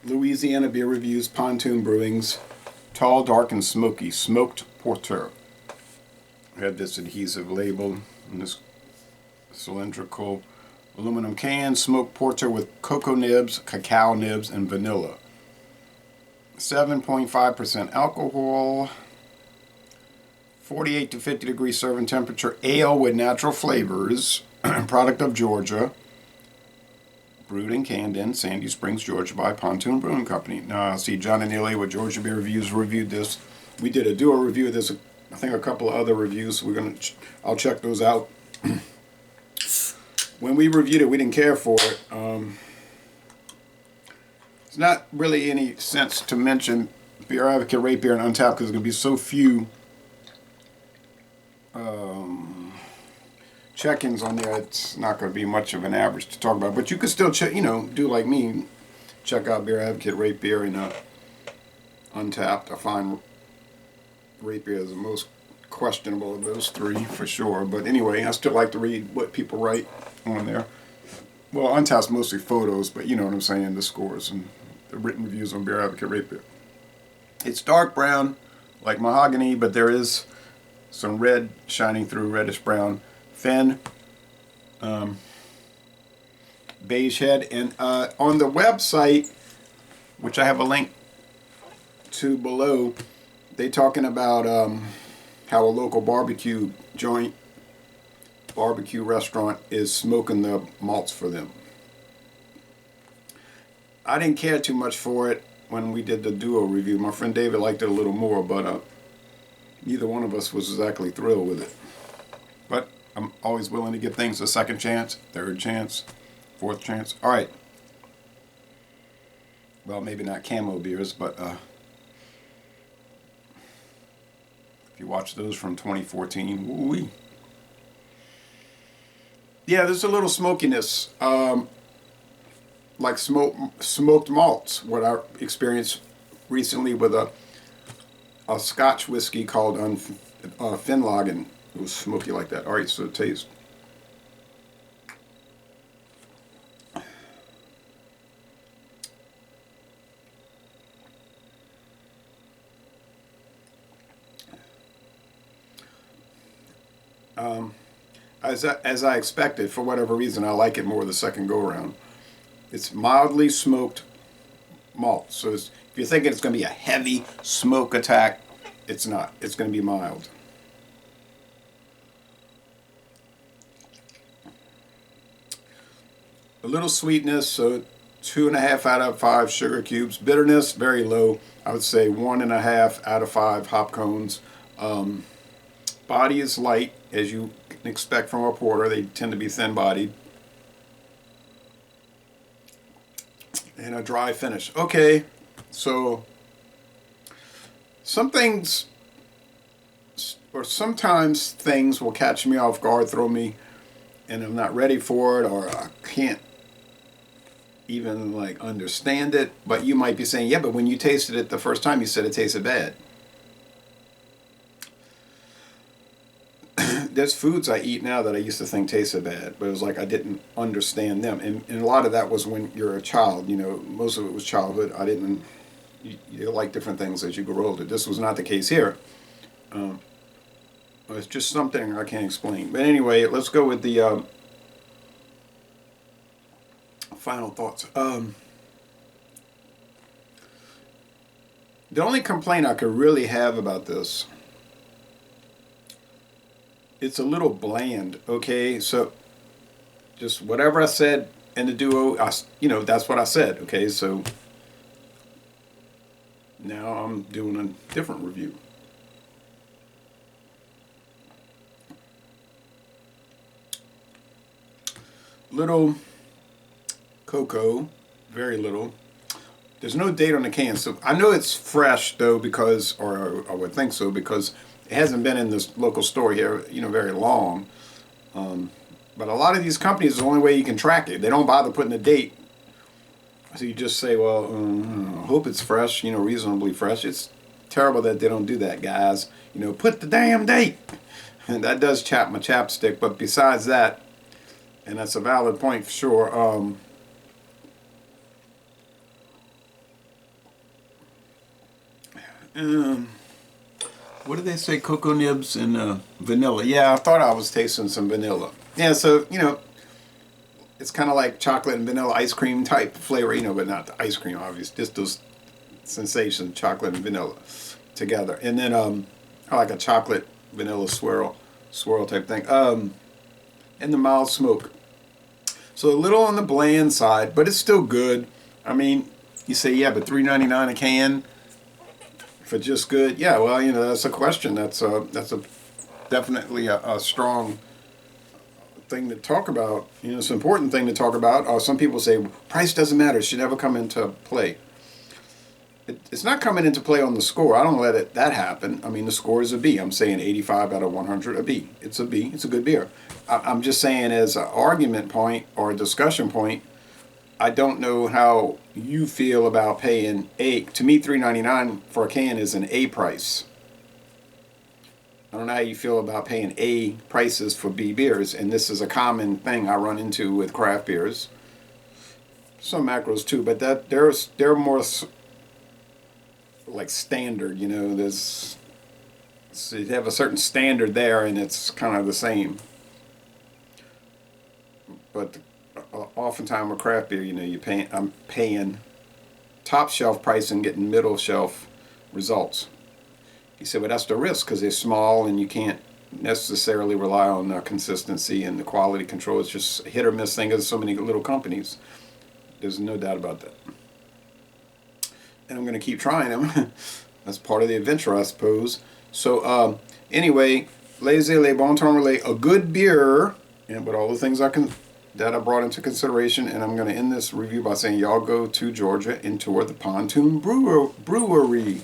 Louisiana Beer Reviews, Pontoon Brewing's Tall, Dark, and Smoky Smoked Porter. I had this adhesive label in this cylindrical aluminum can. Smoked porter with cocoa nibs, cacao nibs, and vanilla. 7.5% alcohol. 48 to 50 degree serving temperature. Ale with natural flavors. Product of Georgia. Brewed and canned in Sandy Springs, Georgia by Pontoon Brewing Company. Now, I see John and Neely with Georgia Beer Reviews reviewed this. We did a dual review of this, I think a couple of other reviews. I'll check those out. When we reviewed it, we didn't care for it. It's not really any sense to mention Beer Advocate, Rate Beer, and Untapped because there's going to be so few check-ins on there. It's not going to be much of an average to talk about, but you could still check, do like me, check out Beer Advocate, Rate Beer, and Untapped. I find Rate Beer is the most questionable of those three for sure, but anyway, I still like to read what people write on there. Well, Untapped's mostly photos, but you know what I'm saying, the scores and the written reviews on Beer Advocate, Rate Beer. It's dark brown like mahogany, but there is some red shining through, reddish brown. Thin beige head. And on the website, which I have a link to below, they talking about how a local barbecue restaurant is smoking the malts for them. I didn't care too much for it when we did the duo review. My friend David liked it a little more, but neither one of us was exactly thrilled with it. But I'm always willing to give things a second chance, third chance, fourth chance. All right. Well, maybe not camo beers, but if you watch those from 2014, woo-wee. Yeah, there's a little smokiness, like smoked malts. What I experienced recently with a Scotch whiskey called Finlagen. It was smoky like that. All right, so taste. As I expected, for whatever reason, I like it more the second go around. It's mildly smoked malt. So if you're thinking it's going to be a heavy smoke attack, it's not. It's going to be mild. A little sweetness, so 2.5 out of 5 sugar cubes. Bitterness, very low. I would say 1.5 out of 5 hop cones. Body is light, as you can expect from a porter. They tend to be thin-bodied. And a dry finish. Okay, so some things, or sometimes things will catch me off guard, throw me, and I'm not ready for it, or I can't even like understand it. But you might be saying, yeah, but when you tasted it the first time, you said it tasted bad. There's foods I eat now that I used to think tasted bad, but it was like I didn't understand them. And a lot of that was when you're a child, most of it was childhood. You like different things as you grow older. This was not the case here. It's just something I can't explain. But anyway, let's go with the final thoughts. The only complaint I could really have about this, it's a little bland, okay? So just whatever I said in the duo, that's what I said, okay? So now I'm doing a different review. Little cocoa, very little. There's no date on the can, so I know it's fresh though or I would think so because it hasn't been in this local store here, very long. But a lot of these companies, the only way you can track it, they don't bother putting a date. So you just say, well, I hope it's fresh, reasonably fresh. It's terrible that they don't do that, guys. Put the damn date. And that does chap my chapstick, but besides that, and that's a valid point for sure, What did they say? Cocoa nibs and vanilla. Yeah, I thought I was tasting some vanilla. Yeah, so, you know, it's kind of like chocolate and vanilla ice cream type flavor, you know, but not the ice cream, obviously. Just those sensations, chocolate and vanilla together. And then I like a chocolate vanilla swirl type thing. And the mild smoke. So a little on the bland side, but it's still good. I mean, you say, yeah, but $3.99 a can for just good. Yeah, well, you know, that's a question. That's a definitely a strong thing to talk about. You know, it's an important thing to talk about. Some people say price doesn't matter; it should never come into play. It's not coming into play on the score. I don't let that happen. I mean, the score is a B. I'm saying 85 out of 100, a B. It's a B. It's a good beer. I'm just saying as an argument point or a discussion point, I don't know how you feel about paying to me, $3.99 for a can is an A price. I don't know how you feel about paying A prices for B beers, and this is a common thing I run into with craft beers. Some macros too, but they're more like standard, you know. So you have a certain standard there, and it's kind of the same. But oftentimes with craft beer, you know, I'm paying top shelf price and getting middle shelf results. You say, well, that's the risk because they're small and you can't necessarily rely on the consistency and the quality control. It's just a hit or miss thing. There's so many little companies. There's no doubt about that. And I'm going to keep trying them. That's part of the adventure, I suppose. So anyway, Les Pontoon Relais, a good beer, and but all the things that I brought into consideration. And I'm going to end this review by saying y'all go to Georgia and tour the Pontoon Brewery.